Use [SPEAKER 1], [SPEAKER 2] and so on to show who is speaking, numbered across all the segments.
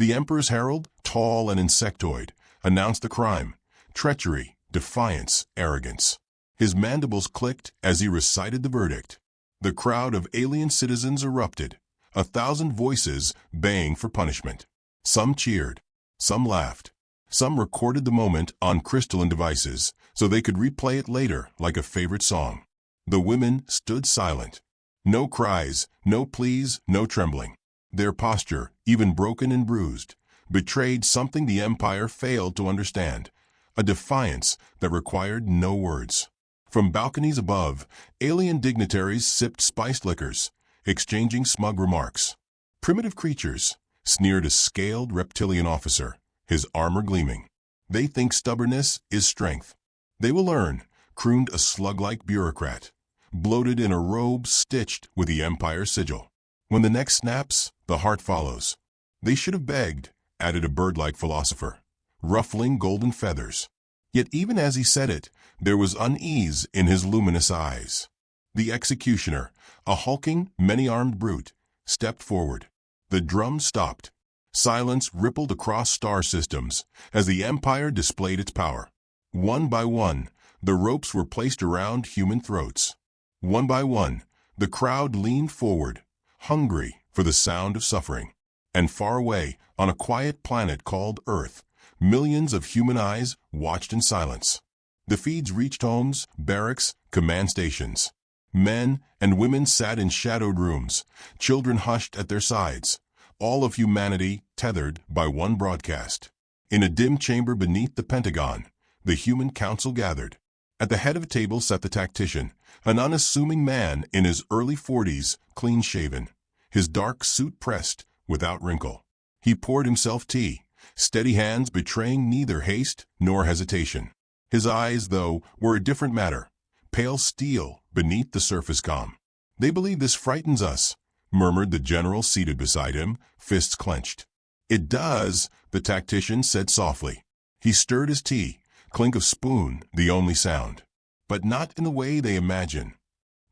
[SPEAKER 1] The Emperor's herald, tall and insectoid, announced the crime: treachery, defiance, arrogance. His mandibles clicked as he recited the verdict. The crowd of alien citizens erupted, 1,000 voices baying for punishment. Some cheered, some laughed, some recorded the moment on crystalline devices so they could replay it later like a favorite song. The women stood silent. No cries, no pleas, no trembling. Their posture, even broken and bruised, betrayed something the Empire failed to understand: a defiance that required no words. From balconies above, alien dignitaries sipped spiced liquors, exchanging smug remarks. Primitive creatures, sneered a scaled reptilian officer, his armor gleaming. They think stubbornness is strength. They will learn, crooned a slug-like bureaucrat, bloated in a robe stitched with the Empire's sigil. When the neck snaps, the heart follows. They should have begged, added a bird-like philosopher, ruffling golden feathers. Yet even as he said it, there was unease in his luminous eyes. The executioner, a hulking, many-armed brute, stepped forward. The drum stopped. Silence rippled across star systems as the Empire displayed its power. One by one, the ropes were placed around human throats. One by one, the crowd leaned forward, hungry for the sound of suffering. And far away, on a quiet planet called Earth, millions of human eyes watched in silence. The feeds reached homes, barracks, command stations. Men and women sat in shadowed rooms, children hushed at their sides, all of humanity tethered by one broadcast. In a dim chamber beneath the Pentagon, the Human Council gathered. At the head of a table sat the tactician, an unassuming man in his early 40s, clean-shaven, his dark suit pressed without wrinkle. He poured himself tea, steady hands betraying neither haste nor hesitation. His eyes, though, were a different matter, pale steel beneath the surface calm. "They believe this frightens us," murmured the general seated beside him, fists clenched. "It does," the tactician said softly. He stirred his tea, clink of spoon the only sound. But not in the way they imagine.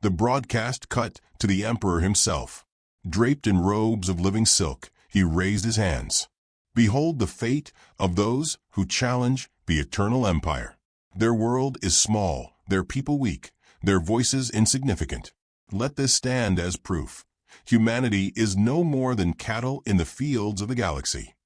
[SPEAKER 1] The broadcast cut to the Emperor himself. Draped in robes of living silk, he raised his hands. "Behold the fate of those who challenge the eternal empire. Their world is small, their people weak, their voices insignificant. Let this stand as proof. Humanity is no more than cattle in the fields of the galaxy."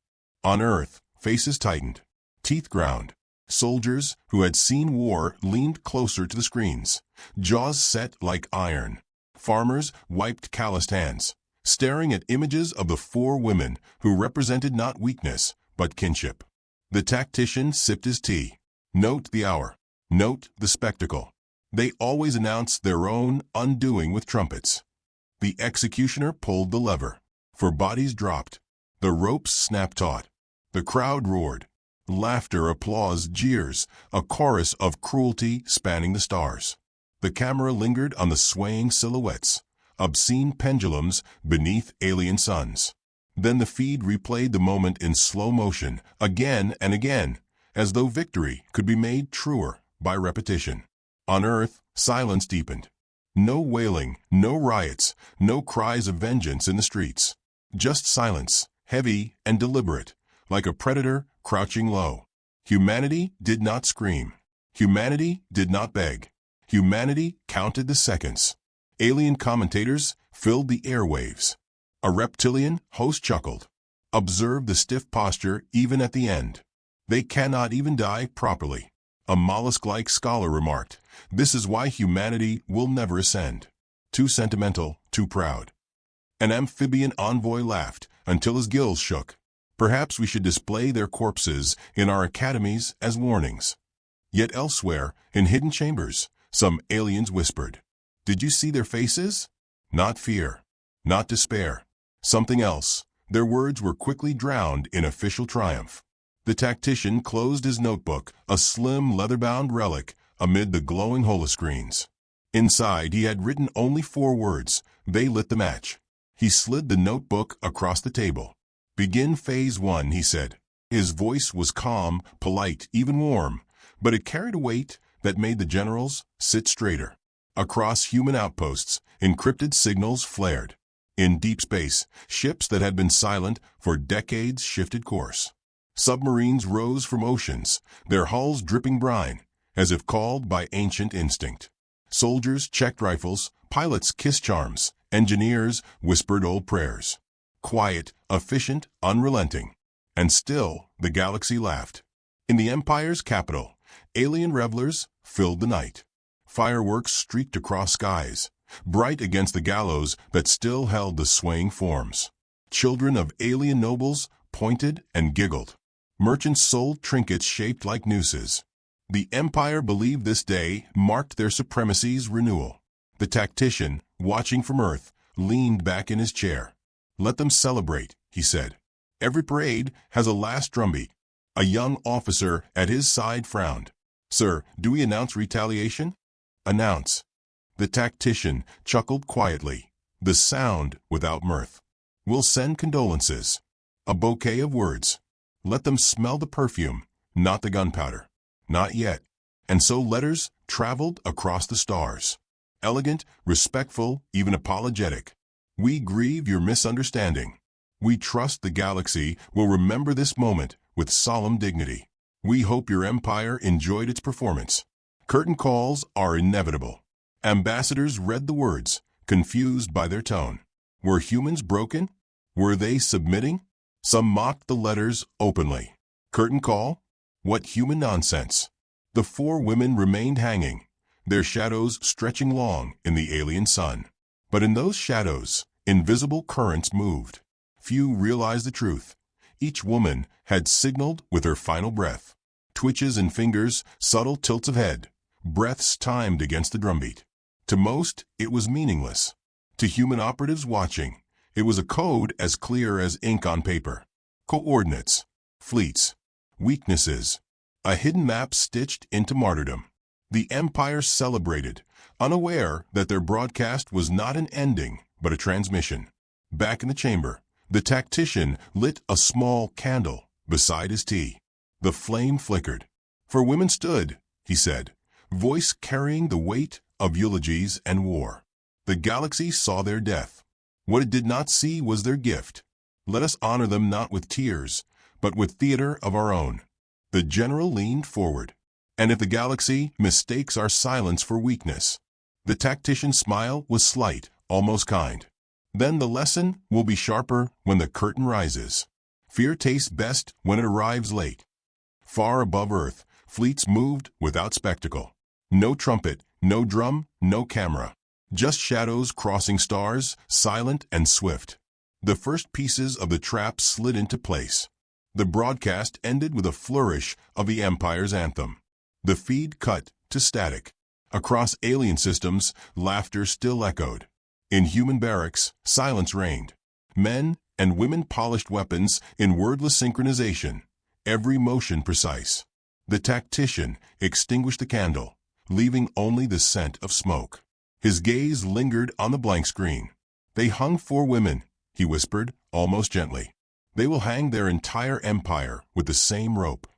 [SPEAKER 1] On Earth, faces tightened, teeth ground. Soldiers who had seen war leaned closer to the screens, jaws set like iron. Farmers wiped calloused hands, staring at images of the 4 women who represented not weakness, but kinship. The tactician sipped his tea. Note the hour. Note the spectacle. They always announce their own undoing with trumpets. The executioner pulled the lever. For bodies dropped. The ropes snapped taut. The crowd roared. Laughter, applause, jeers, a chorus of cruelty spanning the stars. The camera lingered on the swaying silhouettes, obscene pendulums beneath alien suns. Then the feed replayed the moment in slow motion, again and again, as though victory could be made truer by repetition. On Earth, silence deepened. No wailing, no riots, no cries of vengeance in the streets. Just silence, heavy and deliberate, like a predator crouching low. Humanity did not scream. Humanity did not beg. Humanity counted the seconds. Alien commentators filled the airwaves. A reptilian host chuckled. "Observe the stiff posture even at the end. They cannot even die properly." A mollusk-like scholar remarked, "This is why humanity will never ascend. Too sentimental, too proud." An amphibian envoy laughed until his gills shook. "Perhaps we should display their corpses in our academies as warnings." Yet elsewhere, in hidden chambers, some aliens whispered, "Did you see their faces? Not fear, not despair. Something else." Their words were quickly drowned in official triumph. The tactician closed his notebook, a slim leather-bound relic, amid the glowing holoscreens. Inside he had written only 4 words. They lit the match. He slid the notebook across the table. "Begin phase 1, he said. His voice was calm, polite, even warm, but it carried a weight that made the generals sit straighter. Across human outposts, encrypted signals flared. In deep space, ships that had been silent for decades shifted course. Submarines rose from oceans, their hulls dripping brine, as if called by ancient instinct. Soldiers checked rifles, pilots kissed charms, engineers whispered old prayers. Quiet, efficient, unrelenting. And still, the galaxy laughed. In the Empire's capital, alien revelers filled the night. Fireworks streaked across skies, bright against the gallows that still held the swaying forms. Children of alien nobles pointed and giggled. Merchants sold trinkets shaped like nooses. The Empire believed this day marked their supremacy's renewal. The tactician, watching from Earth, leaned back in his chair. "Let them celebrate," he said. "Every parade has a last drumbeat." A young officer at his side frowned. "Sir, do we announce retaliation?" "Announce." The tactician chuckled quietly, the sound without mirth. "We'll send condolences." A bouquet of words. Let them smell the perfume, not the gunpowder. Not yet. And so letters traveled across the stars. Elegant, respectful, even apologetic. "We grieve your misunderstanding. We trust the galaxy will remember this moment with solemn dignity. We hope your empire enjoyed its performance." Curtain calls are inevitable. Ambassadors read the words, confused by their tone. Were humans broken? Were they submitting? Some mocked the letters openly. Curtain call? What human nonsense! The four women remained hanging, their shadows stretching long in the alien sun. But in those shadows, invisible currents moved. Few realized the truth. Each woman had signaled with her final breath. Twitches in fingers, subtle tilts of head, breaths timed against the drumbeat. To most, it was meaningless. To human operatives watching, it was a code as clear as ink on paper. Coordinates, fleets, weaknesses, a hidden map stitched into martyrdom. The Empire celebrated, unaware that their broadcast was not an ending, but a transmission. Back in the chamber, the tactician lit a small candle beside his tea. The flame flickered. "For women stood," he said, voice carrying the weight of eulogies and war. The galaxy saw their death. What it did not see was their gift. Let us honor them not with tears, but with theater of our own. The general leaned forward. "And if the galaxy mistakes our silence for weakness," the tactician's smile was slight, almost kind, "then the lesson will be sharper when the curtain rises. Fear tastes best when it arrives late." Far above Earth, fleets moved without spectacle. No trumpet, no drum, no camera. Just shadows crossing stars, silent and swift. The first pieces of the trap slid into place. The broadcast ended with a flourish of the Empire's anthem. The feed cut to static. Across alien systems, laughter still echoed. In human barracks, silence reigned. Men and women polished weapons in wordless synchronization, every motion precise. The tactician extinguished the candle, leaving only the scent of smoke. His gaze lingered on the blank screen. "They hung 4 women," he whispered, almost gently. "They will hang their entire empire with the same rope."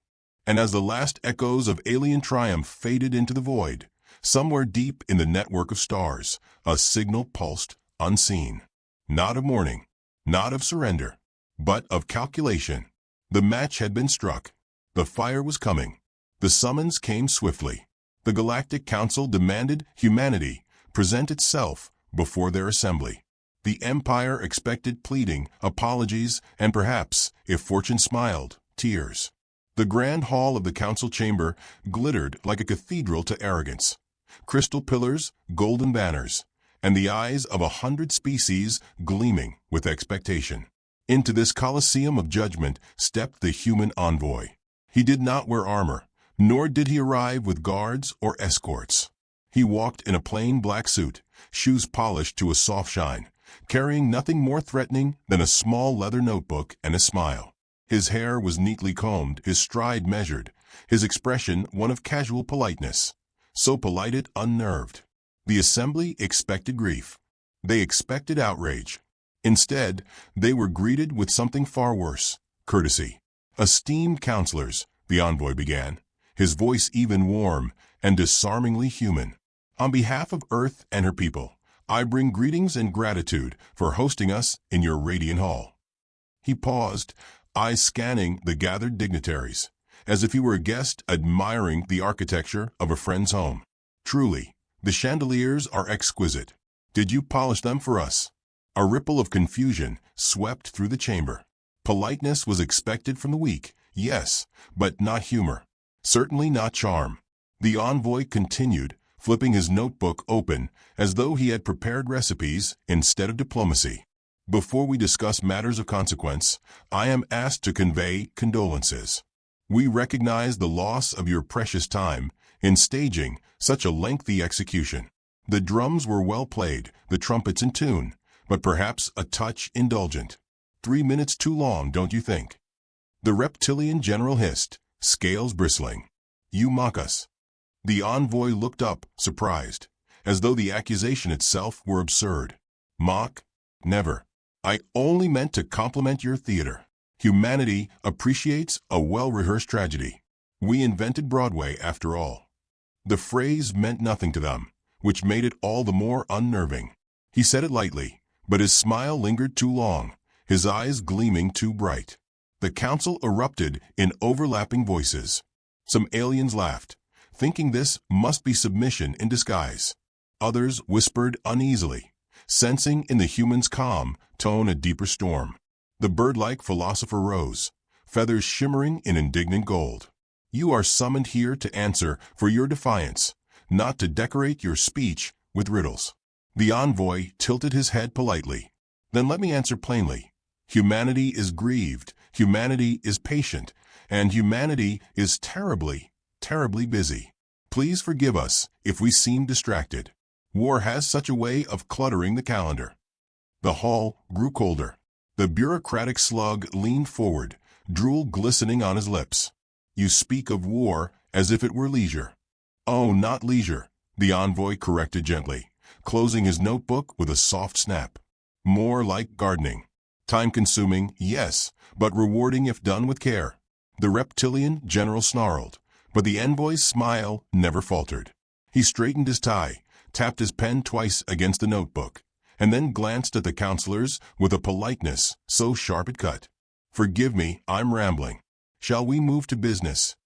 [SPEAKER 1] And as the last echoes of alien triumph faded into the void, somewhere deep in the network of stars, a signal pulsed, unseen. Not of mourning, not of surrender, but of calculation. The match had been struck. The fire was coming. The summons came swiftly. The Galactic Council demanded humanity present itself before their assembly. The Empire expected pleading, apologies, and perhaps, if fortune smiled, tears. The grand hall of the council chamber glittered like a cathedral to arrogance. Crystal pillars, golden banners, and the eyes of 100 species gleaming with expectation. Into this coliseum of judgment stepped the human envoy. He did not wear armor, nor did he arrive with guards or escorts. He walked in a plain black suit, shoes polished to a soft shine, carrying nothing more threatening than a small leather notebook and a smile. His hair was neatly combed, his stride measured, his expression one of casual politeness. So polite it unnerved. The assembly expected grief. They expected outrage. Instead, they were greeted with something far worse, courtesy. "Esteemed counselors," the envoy began, his voice even warm and disarmingly human. "On behalf of Earth and her people, I bring greetings and gratitude for hosting us in your radiant hall." He paused, eyes scanning the gathered dignitaries, as if he were a guest admiring the architecture of a friend's home. "Truly, the chandeliers are exquisite. Did you polish them for us?" A ripple of confusion swept through the chamber. Politeness was expected from the weak, yes, but not humor. Certainly not charm. The envoy continued, flipping his notebook open as though he had prepared recipes instead of diplomacy. "Before we discuss matters of consequence, I am asked to convey condolences. We recognize the loss of your precious time in staging such a lengthy execution. The drums were well played, the trumpets in tune, but perhaps a touch indulgent. 3 minutes too long, don't you think?" The reptilian general hissed, scales bristling. "You mock us." The envoy looked up, surprised, as though the accusation itself were absurd. "Mock? Never. I only meant to compliment your theater. Humanity appreciates a well-rehearsed tragedy. We invented Broadway, after all." The phrase meant nothing to them, which made it all the more unnerving. He said it lightly, but his smile lingered too long, his eyes gleaming too bright. The council erupted in overlapping voices. Some aliens laughed, thinking this must be submission in disguise. Others whispered uneasily, sensing in the human's calm tone a deeper storm. The bird-like philosopher rose, feathers shimmering in indignant gold. "You are summoned here to answer for your defiance, not to decorate your speech with riddles." The envoy tilted his head politely. "Then let me answer plainly. Humanity is grieved, humanity is patient, and humanity is terribly, terribly busy. Please forgive us if we seem distracted. War has such a way of cluttering the calendar." The hall grew colder. The bureaucratic slug leaned forward, drool glistening on his lips. "You speak of war as if it were leisure." "Oh, not leisure," the envoy corrected gently, closing his notebook with a soft snap. "More like gardening. Time-consuming, yes, but rewarding if done with care." The reptilian general snarled, but the envoy's smile never faltered. He straightened his tie, tapped his pen twice against the notebook, and then glanced at the counselors with a politeness so sharp it cut. "Forgive me, I'm rambling. Shall we move to business?"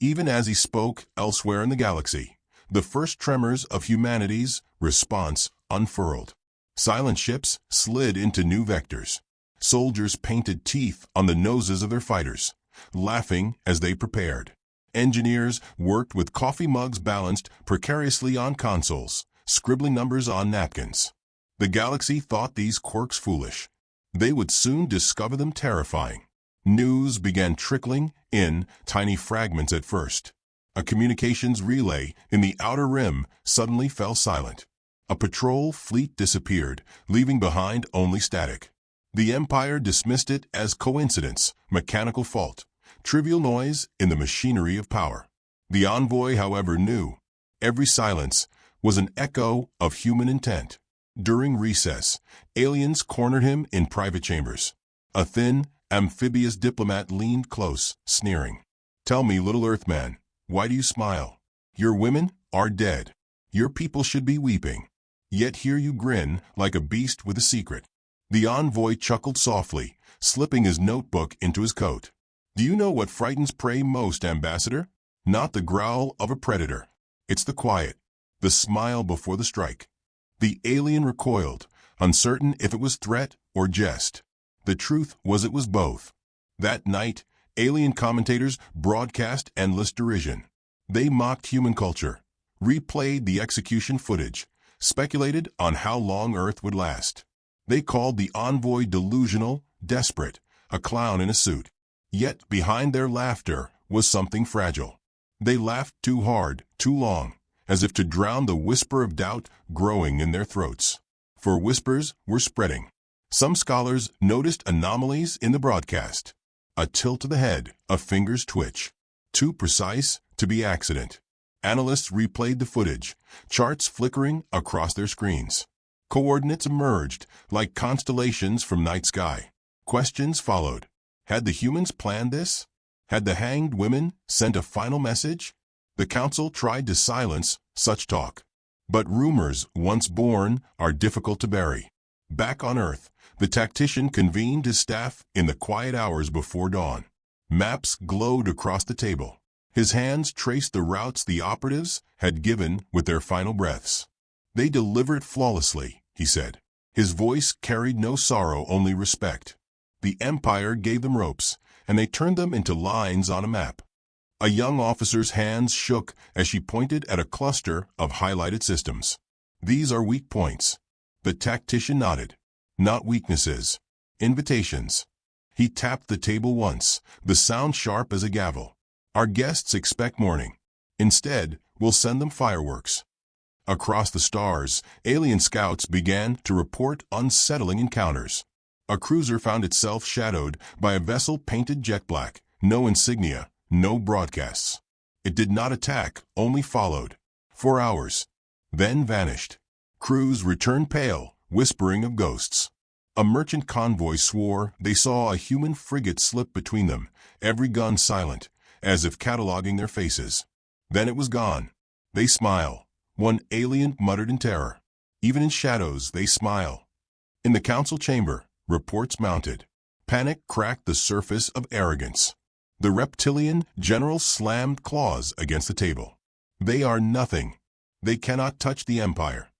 [SPEAKER 1] Even as he spoke elsewhere in the galaxy, the first tremors of humanity's response unfurled. Silent ships slid into new vectors. Soldiers painted teeth on the noses of their fighters, laughing as they prepared. Engineers worked with coffee mugs balanced precariously on consoles, scribbling numbers on napkins. The galaxy thought these quirks foolish. They would soon discover them terrifying. News began trickling in tiny fragments at first. A communications relay in the outer rim suddenly fell silent. A patrol fleet disappeared, leaving behind only static. The Empire dismissed it as coincidence, mechanical fault, trivial noise in the machinery of power. The envoy, however, knew every silence was an echo of human intent. During recess, aliens cornered him in private chambers. A thin, amphibious diplomat leaned close, sneering. "Tell me, little Earthman, why do you smile? Your women are dead. Your people should be weeping. Yet here you grin like a beast with a secret." The envoy chuckled softly, slipping his notebook into his coat. "Do you know what frightens prey most, Ambassador? Not the growl of a predator. It's the quiet, the smile before the strike." The alien recoiled, uncertain if it was threat or jest. The truth was it was both. That night, alien commentators broadcast endless derision. They mocked human culture, replayed the execution footage, speculated on how long Earth would last. They called the envoy delusional, desperate, a clown in a suit. Yet behind their laughter was something fragile. They laughed too hard, too long, as if to drown the whisper of doubt growing in their throats. For whispers were spreading. Some scholars noticed anomalies in the broadcast. A tilt of the head, a finger's twitch. Too precise to be accident. Analysts replayed the footage, charts flickering across their screens. Coordinates emerged like constellations from night sky. Questions followed. Had the humans planned this? Had the hanged women sent a final message? The council tried to silence such talk. But rumors, once born, are difficult to bury. Back on Earth, the tactician convened his staff in the quiet hours before dawn. Maps glowed across the table. His hands traced the routes the operatives had given with their final breaths. "They deliver it flawlessly," he said. His voice carried no sorrow, only respect. "The Empire gave them ropes, and they turned them into lines on a map." A young officer's hands shook as she pointed at a cluster of highlighted systems. "These are weak points." The tactician nodded. "Not weaknesses. Invitations." He tapped the table once, the sound sharp as a gavel. "Our guests expect morning. Instead, we'll send them fireworks." Across the stars, alien scouts began to report unsettling encounters. A cruiser found itself shadowed by a vessel painted jet black, no insignia, no broadcasts. It did not attack, only followed. For hours. Then vanished. Crews returned pale, whispering of ghosts. A merchant convoy swore they saw a human frigate slip between them, every gun silent, as if cataloging their faces. Then it was gone. "They smile," one alien muttered in terror. "Even in shadows they smile." In the council chamber, reports mounted. Panic cracked the surface of arrogance. The reptilian general slammed claws against the table. "They are nothing. They cannot touch the Empire."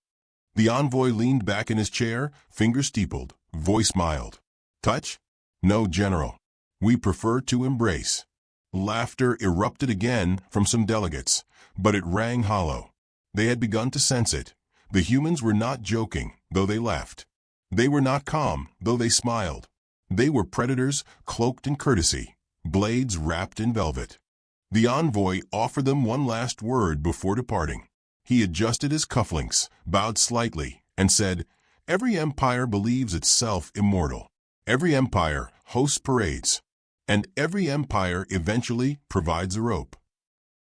[SPEAKER 1] The envoy leaned back in his chair, fingers steepled, voice mild. "Touch? No, General. We prefer to embrace." Laughter erupted again from some delegates, but it rang hollow. They had begun to sense it. The humans were not joking, though they laughed. They were not calm, though they smiled. They were predators cloaked in courtesy, blades wrapped in velvet. The envoy offered them one last word before departing. He adjusted his cufflinks, bowed slightly, and said, "Every empire believes itself immortal. Every empire hosts parades. And every empire eventually provides a rope."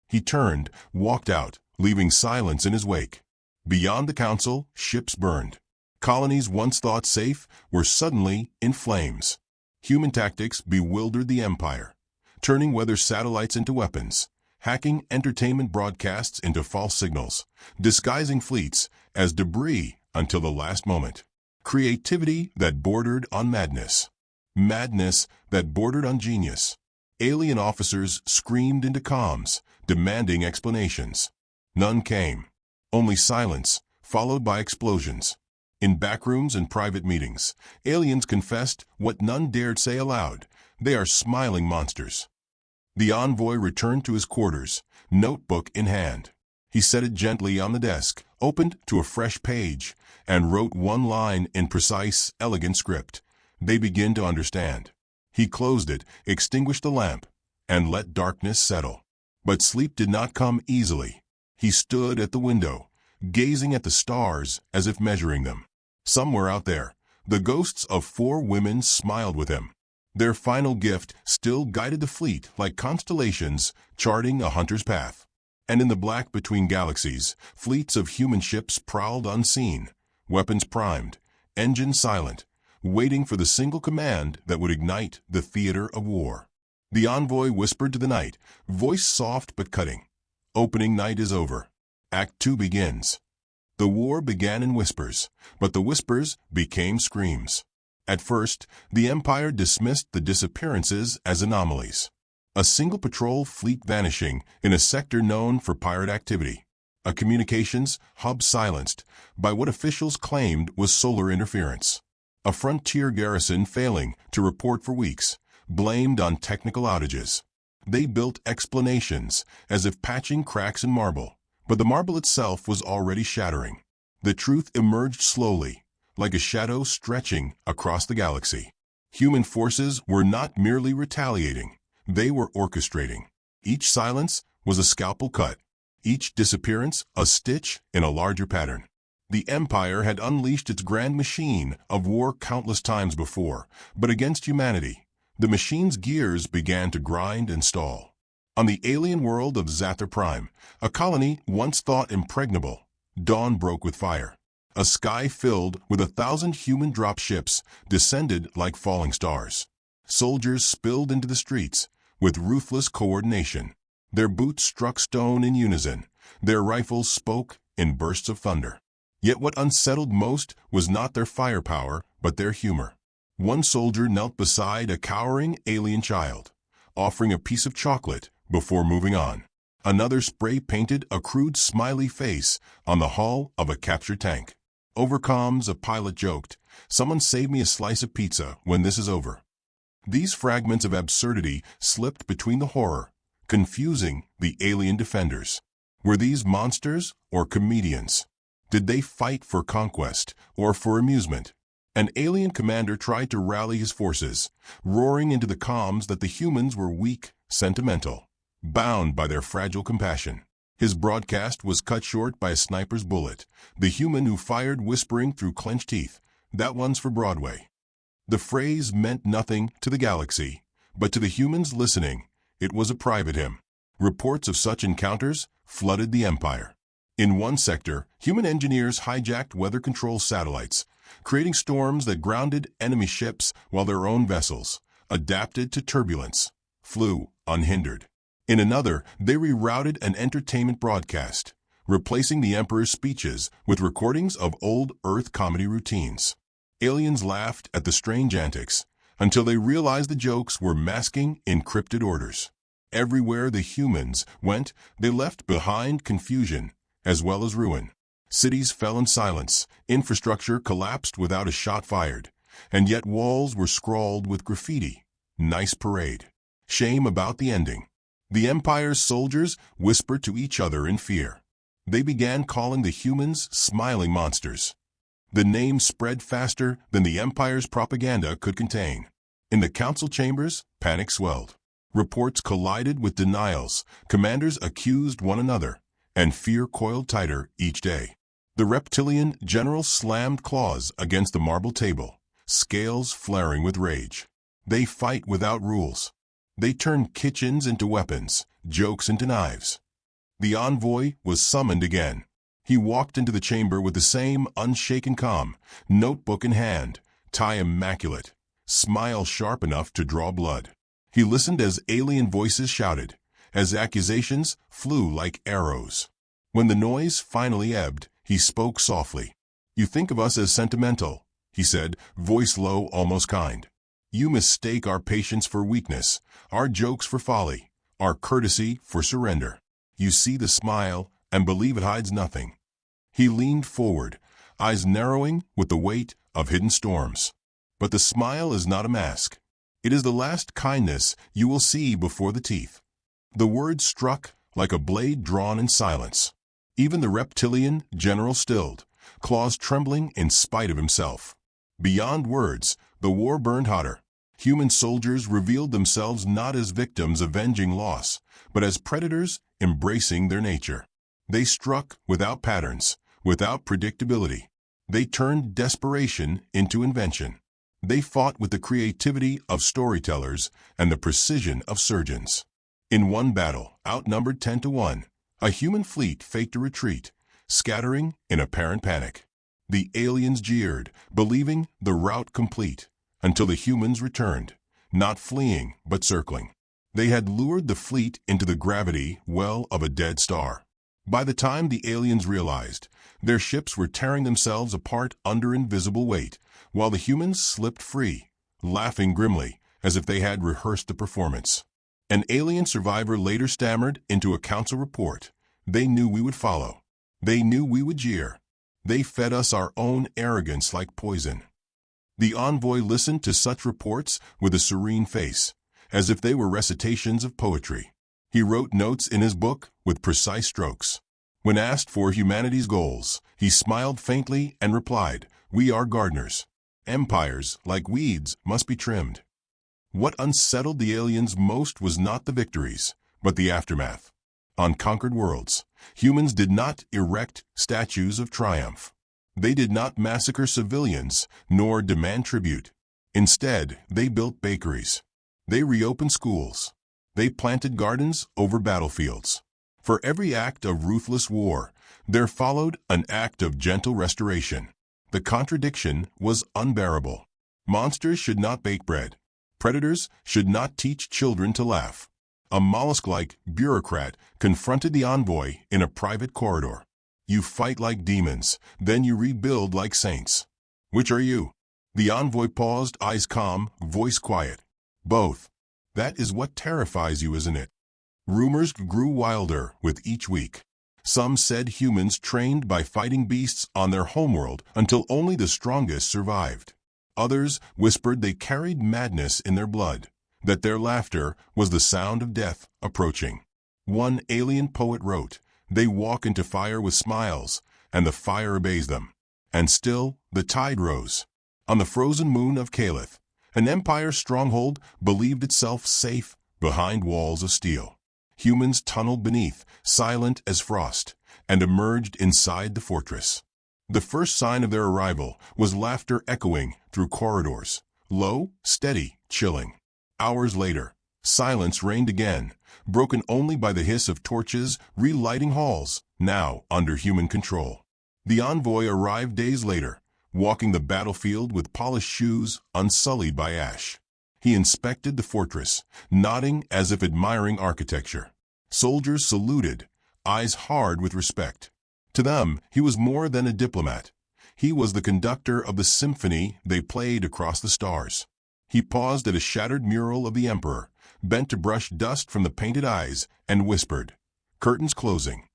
[SPEAKER 1] He turned, walked out, leaving silence in his wake. Beyond the council, ships burned. Colonies once thought safe were suddenly in flames. Human tactics bewildered the Empire, turning weather satellites into weapons, hacking entertainment broadcasts into false signals, disguising fleets as debris until the last moment. Creativity that bordered on madness. Madness that bordered on genius. Alien officers screamed into comms, demanding explanations. None came. Only silence, followed by explosions. In backrooms and private meetings, aliens confessed what none dared say aloud. They are smiling monsters. The envoy returned to his quarters, notebook in hand. He set it gently on the desk, opened to a fresh page, and wrote one line in precise, elegant script. "They begin to understand." He closed it, extinguished the lamp, and let darkness settle. But sleep did not come easily. He stood at the window, gazing at the stars as if measuring them. Somewhere out there, the ghosts of 4 women smiled with him. Their final gift still guided the fleet like constellations charting a hunter's path. And in the black between galaxies, fleets of human ships prowled unseen, weapons primed, engines silent, waiting for the single command that would ignite the theater of war. The envoy whispered to the night, voice soft but cutting. "Opening night is over. Act 2 begins." The war began in whispers, but the whispers became screams. At first, the Empire dismissed the disappearances as anomalies. A single patrol fleet vanishing in a sector known for pirate activity. A communications hub silenced by what officials claimed was solar interference. A frontier garrison failing to report for weeks, blamed on technical outages. They built explanations as if patching cracks in marble, but the marble itself was already shattering. The truth emerged slowly, like a shadow stretching across the galaxy. Human forces were not merely retaliating, they were orchestrating. Each silence was a scalpel cut, each disappearance a stitch in a larger pattern. The Empire had unleashed its grand machine of war countless times before, but against humanity, the machine's gears began to grind and stall. On the alien world of Zather Prime, a colony once thought impregnable, dawn broke with fire. A sky filled with 1,000 human drop ships descended like falling stars. Soldiers spilled into the streets with ruthless coordination. Their boots struck stone in unison. Their rifles spoke in bursts of thunder. Yet what unsettled most was not their firepower, but their humor. One soldier knelt beside a cowering alien child, offering a piece of chocolate before moving on. Another spray-painted a crude smiley face on the hull of a captured tank. Over comms, a pilot joked, "Someone save me a slice of pizza when this is over." These fragments of absurdity slipped between the horror, confusing the alien defenders. Were these monsters or comedians? Did they fight for conquest or for amusement? An alien commander tried to rally his forces, roaring into the comms that the humans were weak, sentimental, bound by their fragile compassion. His broadcast was cut short by a sniper's bullet, the human who fired whispering through clenched teeth, "That one's for Broadway." The phrase meant nothing to the galaxy, but to the humans listening, it was a private hymn. Reports of such encounters flooded the Empire. In one sector, human engineers hijacked weather control satellites, creating storms that grounded enemy ships while their own vessels, adapted to turbulence, flew unhindered. In another, they rerouted an entertainment broadcast, replacing the Emperor's speeches with recordings of old Earth comedy routines. Aliens laughed at the strange antics until they realized the jokes were masking encrypted orders. Everywhere the humans went, they left behind confusion as well as ruin. Cities fell in silence, infrastructure collapsed without a shot fired, and yet walls were scrawled with graffiti. "Nice parade. Shame about the ending." The Empire's soldiers whispered to each other in fear. They began calling the humans smiling monsters. The name spread faster than the Empire's propaganda could contain. In the council chambers, panic swelled. Reports collided with denials, commanders accused one another, and fear coiled tighter each day. The reptilian general slammed claws against the marble table, scales flaring with rage. They fight without rules. They turn kitchens into weapons, jokes into knives. The envoy was summoned again. He walked into the chamber with the same unshaken calm, notebook in hand, tie immaculate, smile sharp enough to draw blood. He listened as alien voices shouted, as accusations flew like arrows. When the noise finally ebbed, he spoke softly. "You think of us as sentimental," he said, voice low, almost kind. "You mistake our patience for weakness, our jokes for folly, our courtesy for surrender. You see the smile and believe it hides nothing." He leaned forward, eyes narrowing with the weight of hidden storms. But the smile is not a mask. It is the last kindness you will see before the teeth. The words struck like a blade drawn in silence. Even the reptilian general stilled, claws trembling in spite of himself. Beyond words, the war burned hotter. Human soldiers revealed themselves not as victims avenging loss, but as predators embracing their nature. They struck without patterns, without predictability. They turned desperation into invention. They fought with the creativity of storytellers and the precision of surgeons. In one battle, outnumbered 10-1, a human fleet faked a retreat, scattering in apparent panic. The aliens jeered, believing the rout complete, until the humans returned, not fleeing but circling. They had lured the fleet into the gravity well of a dead star. By the time the aliens realized, their ships were tearing themselves apart under invisible weight, while the humans slipped free, laughing grimly as if they had rehearsed the performance. An alien survivor later stammered into a council report, "They knew we would follow. They knew we would jeer. They fed us our own arrogance like poison." The envoy listened to such reports with a serene face, as if they were recitations of poetry. He wrote notes in his book with precise strokes. When asked for humanity's goals, he smiled faintly and replied, "We are gardeners. Empires, like weeds, must be trimmed." What unsettled the aliens most was not the victories, but the aftermath. On conquered worlds, humans did not erect statues of triumph. They did not massacre civilians, nor demand tribute. Instead, they built bakeries. They reopened schools. They planted gardens over battlefields. For every act of ruthless war, there followed an act of gentle restoration. The contradiction was unbearable. Monsters should not bake bread. Predators should not teach children to laugh. A mollusk-like bureaucrat confronted the envoy in a private corridor. You fight like demons, then you rebuild like saints. Which are you? The envoy paused, eyes calm, voice quiet. Both. That is what terrifies you, isn't it? Rumors grew wilder with each week. Some said humans trained by fighting beasts on their homeworld until only the strongest survived. Others whispered they carried madness in their blood, that their laughter was the sound of death approaching. One alien poet wrote, "They walk into fire with smiles, and the fire obeys them." And still the tide rose. On the frozen moon of Caliph, an empire stronghold believed itself safe behind walls of steel. Humans tunneled beneath, silent as frost, and emerged inside the fortress. The first sign of their arrival was laughter echoing through corridors, low, steady, chilling. Hours later, silence reigned again, broken only by the hiss of torches relighting halls, now under human control. The envoy arrived days later, walking the battlefield with polished shoes unsullied by ash. He inspected the fortress, nodding as if admiring architecture. Soldiers saluted, eyes hard with respect. To them, he was more than a diplomat. He was the conductor of the symphony they played across the stars. He paused at a shattered mural of the emperor, bent to brush dust from the painted eyes, and whispered, "Curtains closing."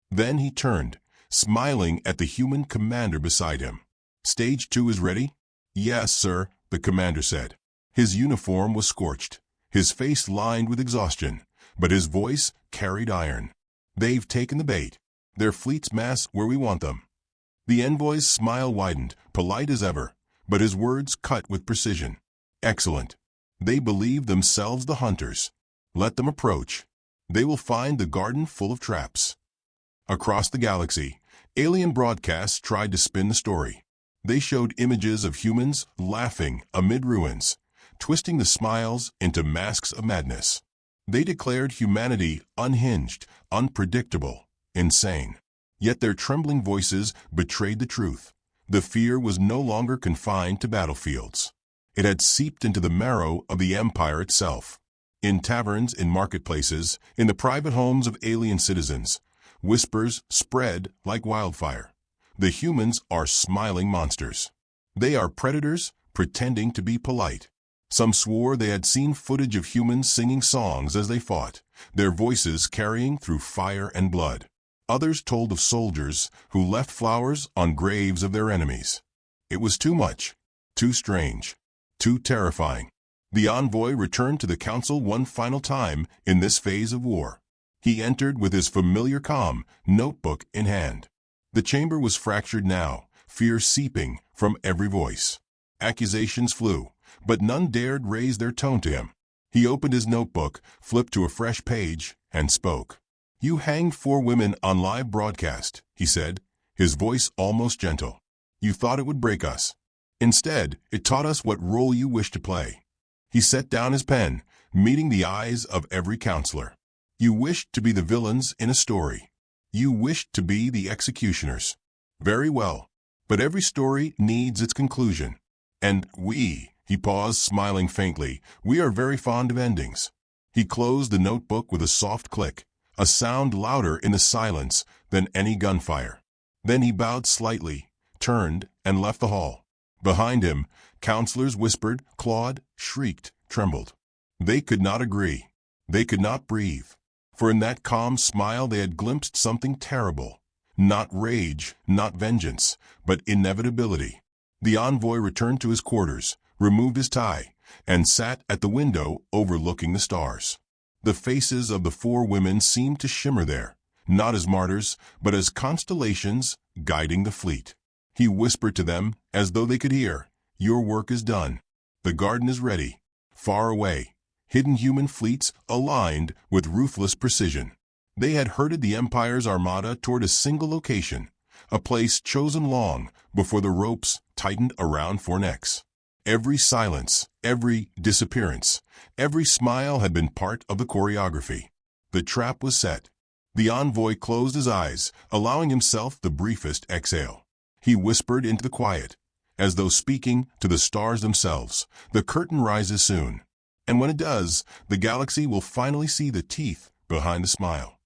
[SPEAKER 1] Then he turned, smiling at the human commander beside him. "Stage 2 is ready?" "Yes, sir," the commander said. His uniform was scorched, his face lined with exhaustion, but his voice carried iron. "They've taken the bait. Their fleets mass where we want them." The envoy's smile widened, polite as ever, but his words cut with precision. "Excellent. They believe themselves the hunters. Let them approach. They will find the garden full of traps." Across the galaxy, alien broadcasts tried to spin the story. They showed images of humans laughing amid ruins, twisting the smiles into masks of madness. They declared humanity unhinged, unpredictable, insane. Yet their trembling voices betrayed the truth. The fear was no longer confined to battlefields. It had seeped into the marrow of the empire itself. In taverns, in marketplaces, in the private homes of alien citizens, whispers spread like wildfire. The humans are smiling monsters. They are predators pretending to be polite. Some swore they had seen footage of humans singing songs as they fought, their voices carrying through fire and blood. Others told of soldiers who left flowers on graves of their enemies. It was too much, too strange, too terrifying. The envoy returned to the council one final time in this phase of war. He entered with his familiar calm, notebook in hand. The chamber was fractured now, fear seeping from every voice. Accusations flew, but none dared raise their tone to him. He opened his notebook, flipped to a fresh page, and spoke. "You hanged 4 women on live broadcast," he said, his voice almost gentle. "You thought it would break us. Instead, it taught us what role you wish to play." He set down his pen, meeting the eyes of every counselor. "You wished to be the villains in a story. You wished to be the executioners. Very well, but every story needs its conclusion. And he paused, smiling faintly, "we are very fond of endings." He closed the notebook with a soft click, a sound louder in the silence than any gunfire. Then he bowed slightly, turned, and left the hall. Behind him, counselors whispered, clawed, shrieked, trembled. They could not agree. They could not breathe. For in that calm smile they had glimpsed something terrible. Not rage, not vengeance, but inevitability. The envoy returned to his quarters, removed his tie, and sat at the window overlooking the stars. The faces of the 4 women seemed to shimmer there, not as martyrs, but as constellations guiding the fleet. He whispered to them, as though they could hear, "Your work is done. The garden is ready." Far away, hidden human fleets aligned with ruthless precision. They had herded the Empire's armada toward a single location, a place chosen long before the ropes tightened around 4 necks. Every silence, every disappearance, every smile had been part of the choreography. The trap was set. The envoy closed his eyes, allowing himself the briefest exhale. He whispered into the quiet, as though speaking to the stars themselves, "The curtain rises soon. And when it does, the galaxy will finally see the teeth behind the smile."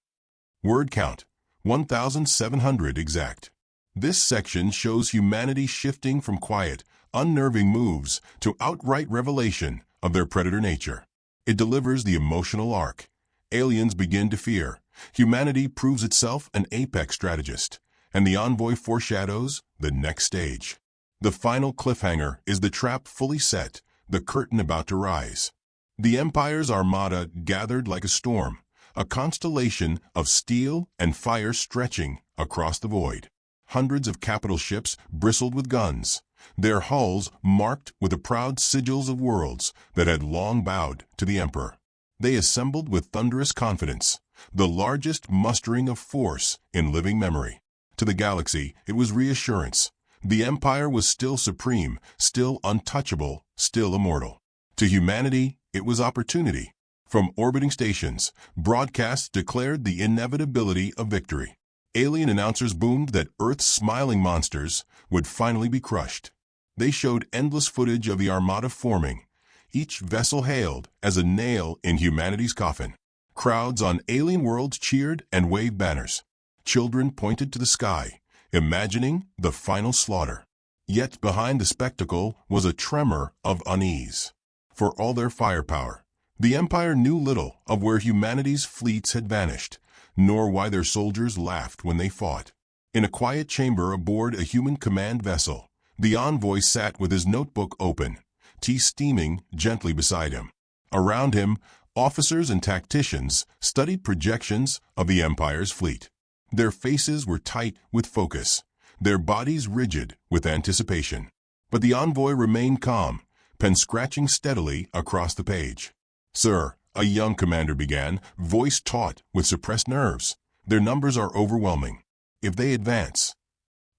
[SPEAKER 1] Word count 1,700 exact. This section shows humanity shifting from quiet, unnerving moves to outright revelation of their predator nature. It delivers the emotional arc. Aliens begin to fear. Humanity proves itself an apex strategist. And the envoy foreshadows the next stage. The final cliffhanger is the trap fully set, the curtain about to rise. The Empire's armada gathered like a storm, a constellation of steel and fire stretching across the void. Hundreds of capital ships bristled with guns, their hulls marked with the proud sigils of worlds that had long bowed to the Emperor. They assembled with thunderous confidence, the largest mustering of force in living memory. To the galaxy, it was reassurance. The Empire was still supreme, still untouchable, still immortal. To humanity, it was opportunity. From orbiting stations, broadcasts declared the inevitability of victory. Alien announcers boomed that Earth's smiling monsters would finally be crushed. They showed endless footage of the armada forming, each vessel hailed as a nail in humanity's coffin. Crowds on alien worlds cheered and waved banners. Children pointed to the sky, imagining the final slaughter. Yet behind the spectacle was a tremor of unease. For all their firepower, the Empire knew little of where humanity's fleets had vanished, nor why their soldiers laughed when they fought. In a quiet chamber aboard a human command vessel, the envoy sat with his notebook open, tea steaming gently beside him. Around him, officers and tacticians studied projections of the Empire's fleet. Their faces were tight with focus, their bodies rigid with anticipation. But the envoy remained calm, pen scratching steadily across the page. "Sir," a young commander began, voice taut with suppressed nerves, "their numbers are overwhelming. If they advance—"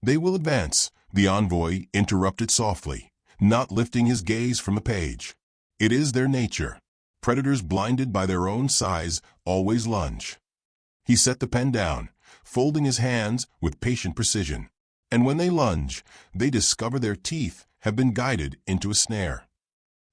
[SPEAKER 1] "They will advance," the envoy interrupted softly, not lifting his gaze from the page. "It is their nature. Predators blinded by their own size always lunge." He set the pen down, folding his hands with patient precision. "And when they lunge, they discover their teeth have been guided into a snare."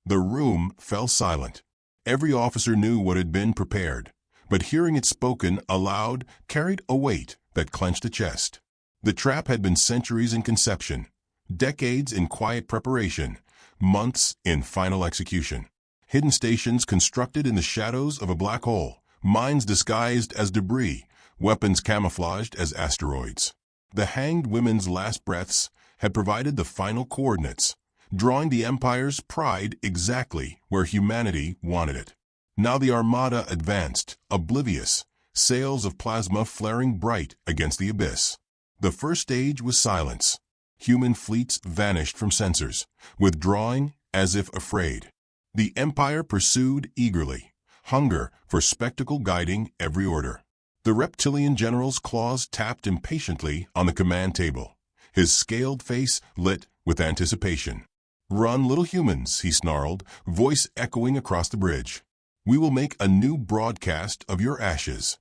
[SPEAKER 1] The room fell silent. Every officer knew what had been prepared, but hearing it spoken aloud carried a weight that clenched the chest. The trap had been centuries in conception, decades in quiet preparation, months in final execution. Hidden stations constructed in the shadows of a black hole, mines disguised as debris, weapons camouflaged as asteroids. The hanged women's last breaths had provided the final coordinates, drawing the Empire's pride exactly where humanity wanted it. Now the armada advanced, oblivious, sails of plasma flaring bright against the abyss. The first stage was silence. Human fleets vanished from sensors, withdrawing as if afraid. The Empire pursued eagerly, hunger for spectacle guiding every order. The reptilian general's claws tapped impatiently on the command table, his scaled face lit with anticipation. "Run, little humans," he snarled, voice echoing across the bridge. "We will make a new broadcast of your ashes."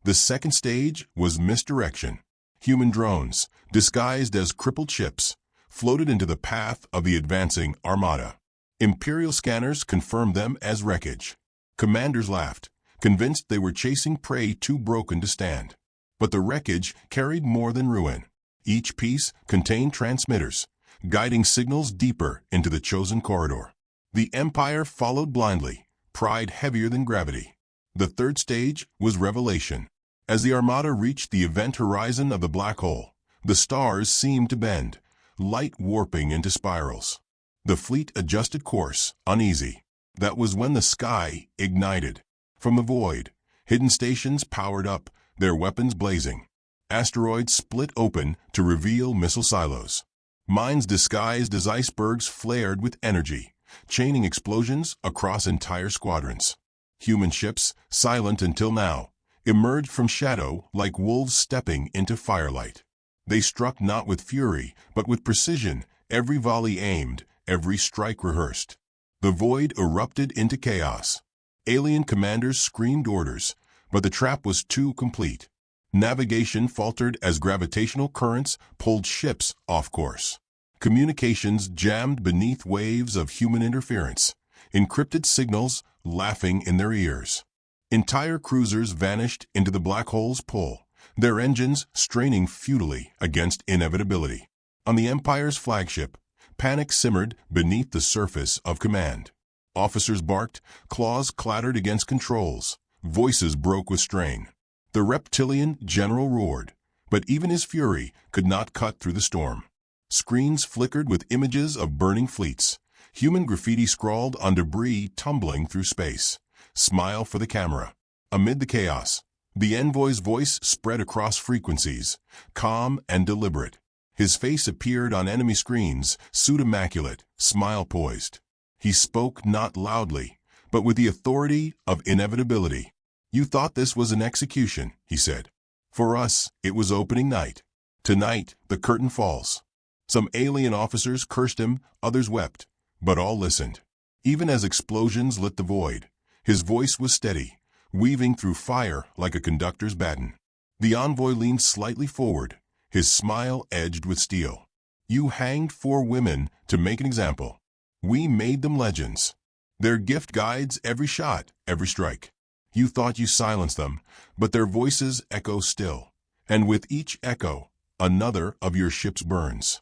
[SPEAKER 1] The second stage was misdirection. Human drones, disguised as crippled ships, floated into the path of the advancing armada. Imperial scanners confirmed them as wreckage. Commanders laughed, convinced they were chasing prey too broken to stand. But the wreckage carried more than ruin. Each piece contained transmitters, guiding signals deeper into the chosen corridor. The Empire followed blindly, pride heavier than gravity. The third stage was revelation. As the armada reached the event horizon of the black hole, the stars seemed to bend, light warping into spirals. The fleet adjusted course, uneasy. That was when the sky ignited. From the void, hidden stations powered up, their weapons blazing. Asteroids split open to reveal missile silos. Mines disguised as icebergs flared with energy, chaining explosions across entire squadrons. Human ships, silent until now, emerged from shadow like wolves stepping into firelight. They struck not with fury, but with precision, every volley aimed, every strike rehearsed. The void erupted into chaos. Alien commanders screamed orders, but the trap was too complete. Navigation faltered as gravitational currents pulled ships off course. Communications jammed beneath waves of human interference, encrypted signals laughing in their ears. Entire cruisers vanished into the black hole's pull, their engines straining futilely against inevitability. On the Empire's flagship, panic simmered beneath the surface of command. Officers barked, claws clattered against controls, voices broke with strain. The reptilian general roared, but even his fury could not cut through the storm. Screens flickered with images of burning fleets, human graffiti scrawled on debris tumbling through space. Smile for the camera. Amid the chaos, the envoy's voice spread across frequencies, calm and deliberate. His face appeared on enemy screens, suit immaculate, smile poised. He spoke not loudly, but with the authority of inevitability. "You thought this was an execution," he said. "For us, it was opening night. Tonight, the curtain falls." Some alien officers cursed him, others wept, but all listened. Even as explosions lit the void, his voice was steady, weaving through fire like a conductor's baton. The envoy leaned slightly forward, his smile edged with steel. "You hanged 4 women to make an example. We made them legends. Their gift guides every shot, every strike. You thought you silenced them, but their voices echo still. And with each echo, another of your ships burns."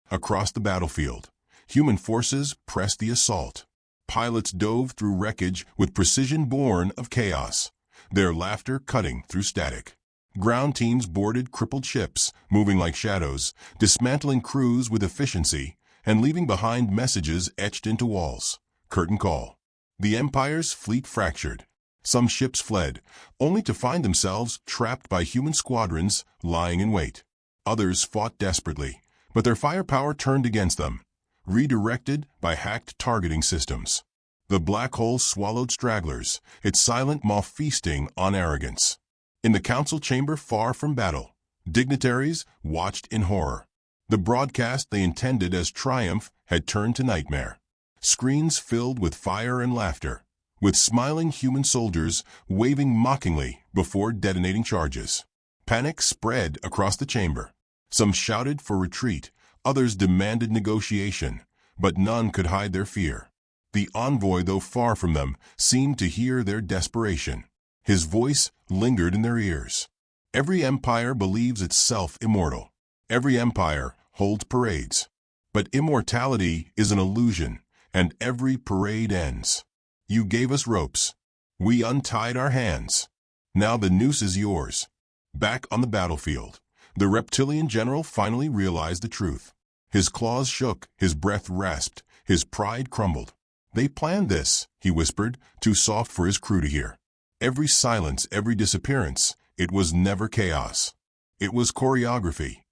[SPEAKER 1] Across the battlefield, human forces pressed the assault. Pilots dove through wreckage with precision born of chaos, their laughter cutting through static. Ground teams boarded crippled ships, moving like shadows, dismantling crews with efficiency, and leaving behind messages etched into walls. Curtain call. The Empire's fleet fractured. Some ships fled, only to find themselves trapped by human squadrons lying in wait. Others fought desperately, but their firepower turned against them, redirected by hacked targeting systems. The black hole swallowed stragglers, its silent maw feasting on arrogance. In the council chamber far from battle, dignitaries watched in horror. The broadcast they intended as triumph had turned to nightmare. Screens filled with fire and laughter, with smiling human soldiers waving mockingly before detonating charges. Panic spread across the chamber. Some shouted for retreat, others demanded negotiation, but none could hide their fear. The envoy, though far from them, seemed to hear their desperation. His voice lingered in their ears. "Every empire believes itself immortal. Every empire holds parades. But immortality is an illusion, and every parade ends. You gave us ropes. We untied our hands. Now the noose is yours." Back on the battlefield, the reptilian general finally realized the truth. His claws shook, his breath rasped, his pride crumbled. "They planned this," he whispered, too soft for his crew to hear. "Every silence, every disappearance, it was never chaos. It was choreography."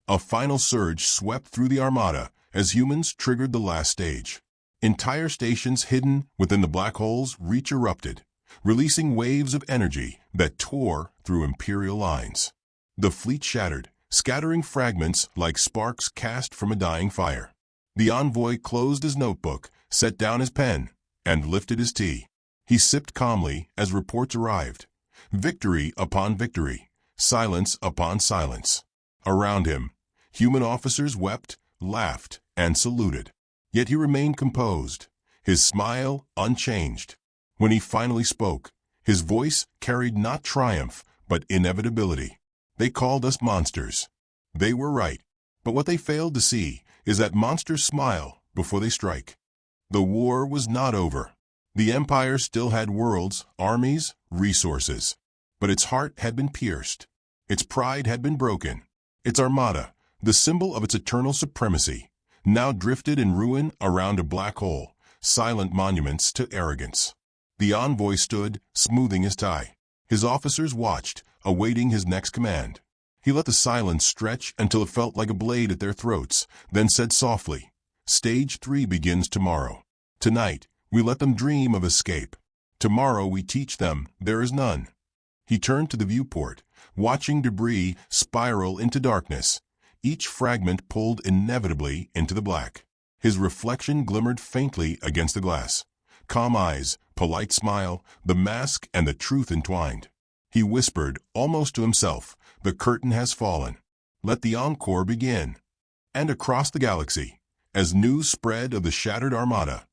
[SPEAKER 1] A final surge swept through the armada as humans triggered the last stage. Entire stations hidden within the black hole's reach erupted, releasing waves of energy that tore through imperial lines. The fleet shattered, scattering fragments like sparks cast from a dying fire. The envoy closed his notebook, set down his pen, and lifted his tea. He sipped calmly as reports arrived. Victory upon victory, silence upon silence. Around him, human officers wept, laughed, and saluted. Yet he remained composed, his smile unchanged. When he finally spoke, his voice carried not triumph, but inevitability. "They called us monsters. They were right. But what they failed to see is that monsters smile before they strike." The war was not over. The Empire still had worlds, armies, resources. But its heart had been pierced. Its pride had been broken. Its armada, the symbol of its eternal supremacy, now drifted in ruin around a black hole, silent monuments to arrogance. The envoy stood, smoothing his tie. His officers watched, awaiting his next command. He let the silence stretch until it felt like a blade at their throats, then said softly, "Stage 3 begins tomorrow. Tonight, we let them dream of escape. Tomorrow we teach them there is none." He turned to the viewport, watching debris spiral into darkness, each fragment pulled inevitably into the black. His reflection glimmered faintly against the glass. Calm eyes, polite smile, the mask and the truth entwined. He whispered, almost to himself, "The curtain has fallen. Let the encore begin." And across the galaxy, as news spread of the shattered armada,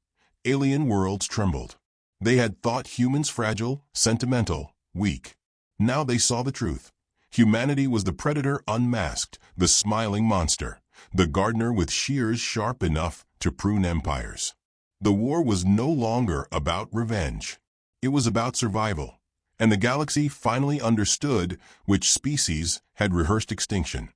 [SPEAKER 1] alien worlds trembled. They had thought humans fragile, sentimental, weak. Now they saw the truth. Humanity was the predator unmasked, the smiling monster, the gardener with shears sharp enough to prune empires. The war was no longer about revenge. It was about survival, and the galaxy finally understood which species had rehearsed extinction.